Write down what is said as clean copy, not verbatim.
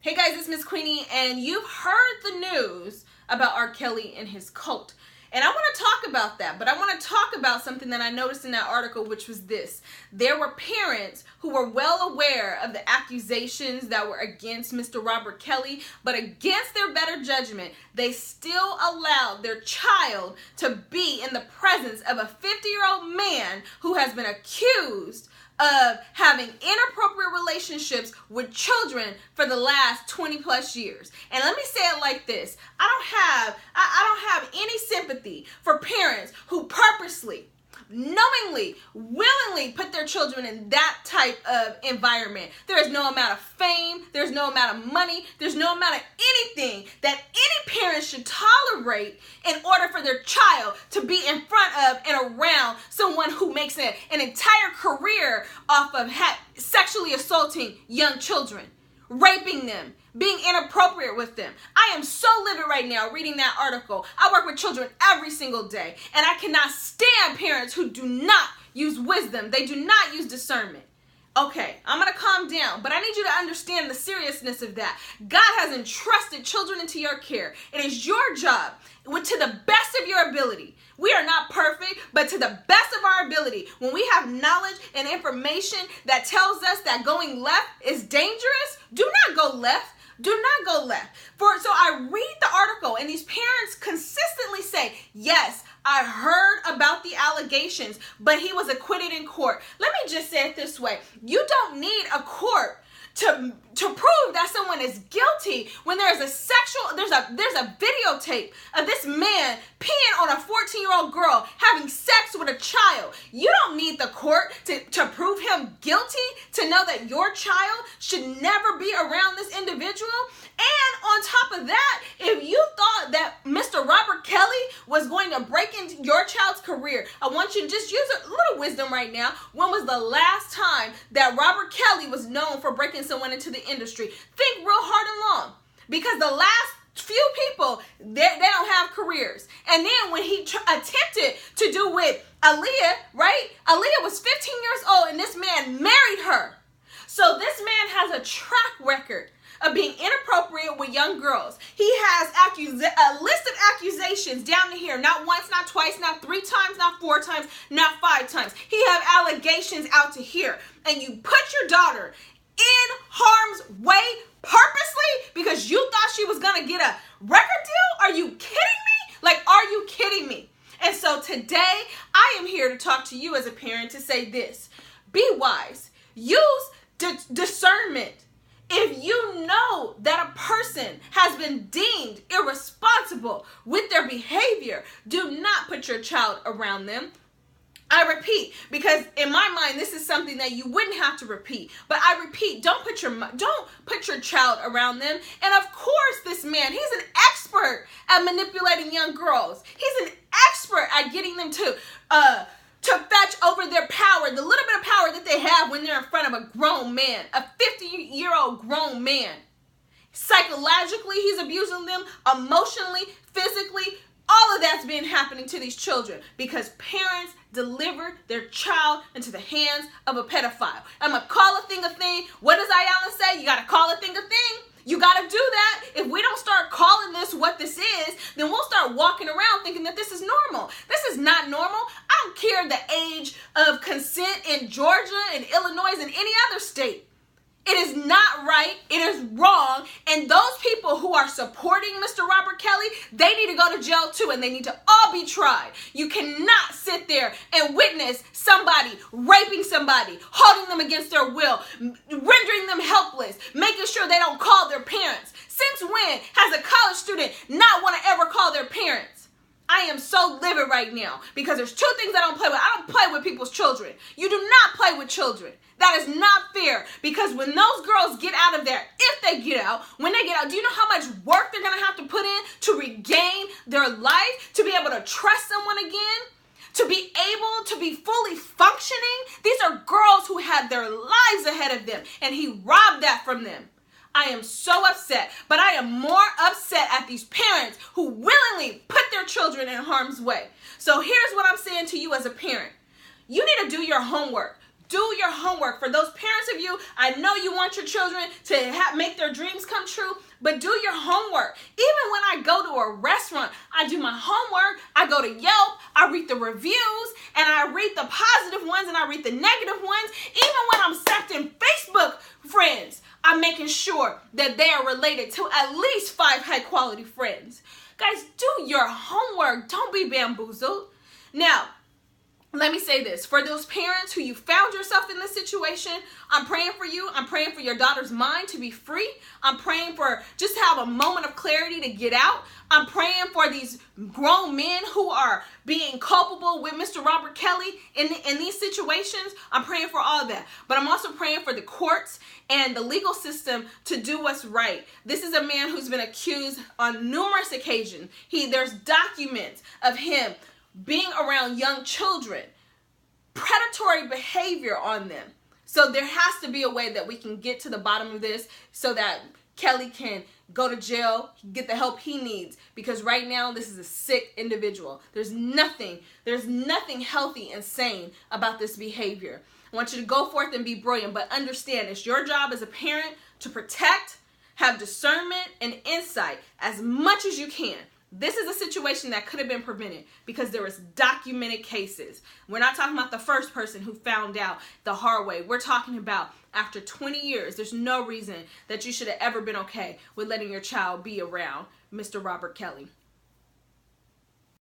Hey guys, it's Miss Queenie, and you've heard the news about R.Kelly and his cult. And I want to talk about that, but I want to talk about something that I noticed in that article, which was this. There were parents who were well aware of the accusations that were against Mr. Robert Kelly, but against their better judgment, they still allowed their child to be in the presence of a 50-year-old man who has been accused of having inappropriate relationships with children for the last 20 plus years. And let me say it like this. I don't have any sympathy for parents who purposely, knowingly, willingly put their children in that type of environment. There is no amount of fame, there's no amount of money, there's no amount of anything that any parent should tolerate in order for their child to be in front of and around someone who makes an entire career off of sexually assaulting young children, raping them, being inappropriate with them. I am so livid right now reading that article. I work with children every single day, and I cannot stand parents who do not use wisdom. They do not use discernment. Okay, I'm going to calm down, but I need you to understand the seriousness of that. God has entrusted children into your care. It is your job, to the best of your ability. We are not perfect, but to the best of our ability, when we have knowledge and information that tells us that going left is dangerous, do not go left. Do not go left. So I read the article, and these parents consistently say, yes, I heard about the allegations, but he was acquitted in court. Let me just say it this way. You don't need a court to prove that someone is guilty when there's a videotape of this man peeing on a 14-year-old girl having sex with a child. You don't need the court to prove him guilty, to know that your child should never be around this individual. And on top of that, if you thought that Mr. Robert Kelly was going to break into your child's career, I want you to just use a little wisdom right now. When was the last time that Robert Kelly was known for breaking someone into the industry? Think real hard and long, because the last few people, they don't have careers. And then when he attempted to do with Aaliyah, right? Aaliyah was 15 years old, and this man married her. So this man has a track record of being inappropriate with young girls. He has a list of accusations down to here. Not once, not twice, not 3 times, not 4 times, not 5 times. He have allegations out to here. And you put your daughter in harm's way purposely because you thought she was going to get a record deal? Are you kidding me? Like, are you kidding me? And so today, I am here to talk to you as a parent to say this. Be wise. Use discernment. If you know that a person has been deemed irresponsible with their behavior, do not put your child around them. I repeat, because in my mind, this is something that you wouldn't have to repeat. But I repeat, don't put your child around them. And of course, this man, he's an expert at manipulating young girls. He's an expert at getting them to fetch over their power, the little bit of power that they have when they're in front of a grown man, a 50-year-old grown man. Psychologically, he's abusing them, emotionally, physically. All of that's been happening to these children because parents delivered their child into the hands of a pedophile. I'm going to call a thing a thing. What does Ayala say? You got to call a thing a thing. You got to do that. If we don't start calling this what this is, then we'll start walking around thinking that this is normal. This is not normal. I don't care the age of consent in Georgia and Illinois and any other state. It is not right. It is wrong. And those people who are supporting Mr. Robert Kelly, they need to go to jail too, and they need to all be tried. You cannot sit there and witness somebody raping somebody, holding them against their will, rendering them helpless, making sure they don't call their parents. Since when has a college student not want to ever call their parents? I am so livid right now because there's 2 things I don't play with. I don't play with people's children. You do not play with children. That is not fair because when those girls get out of there, if they get out, when they get out, do you know how much work they're going to have to put in to regain their life, to be able to trust someone again, to be able to be fully functioning? These are girls who had their lives ahead of them, and he robbed that from them. I am so upset, but I am more upset at these parents who willingly put their children in harm's way. So here's what I'm saying to you as a parent. You need to do your homework. Do your homework. For those parents of you, I know you want your children to make their dreams come true, but do your homework. Even when I go to a restaurant, I do my homework. I go to Yelp, I read the reviews, and I read the positive ones and I read the negative ones. Even when I'm accepting Facebook friends, I'm making sure that they are related to at least 5 high quality friends. Guys, do your homework. Don't be bamboozled. Now, let me say this. For those parents who you found yourself in this situation, I'm praying for you. I'm praying for your daughter's mind to be free. I'm praying for just to have a moment of clarity to get out. I'm praying for these grown men who are being culpable with Mr. R.Kelly in these situations. I'm praying for all of that. But I'm also praying for the courts and the legal system to do what's right. This is a man who's been accused on numerous occasions. There's documents of him being around young children, predatory behavior on them. So there has to be a way that we can get to the bottom of this so that Kelly can go to jail, get the help he needs, because right now this is a sick individual. There's nothing healthy and sane about this behavior. I want you to go forth and be brilliant, but understand it's your job as a parent to protect, have discernment and insight as much as you can. This is a situation that could have been prevented because there was documented cases. We're not talking about the first person who found out the hard way. We're talking about after 20 years, there's no reason that you should have ever been okay with letting your child be around Mr. R.Kelly.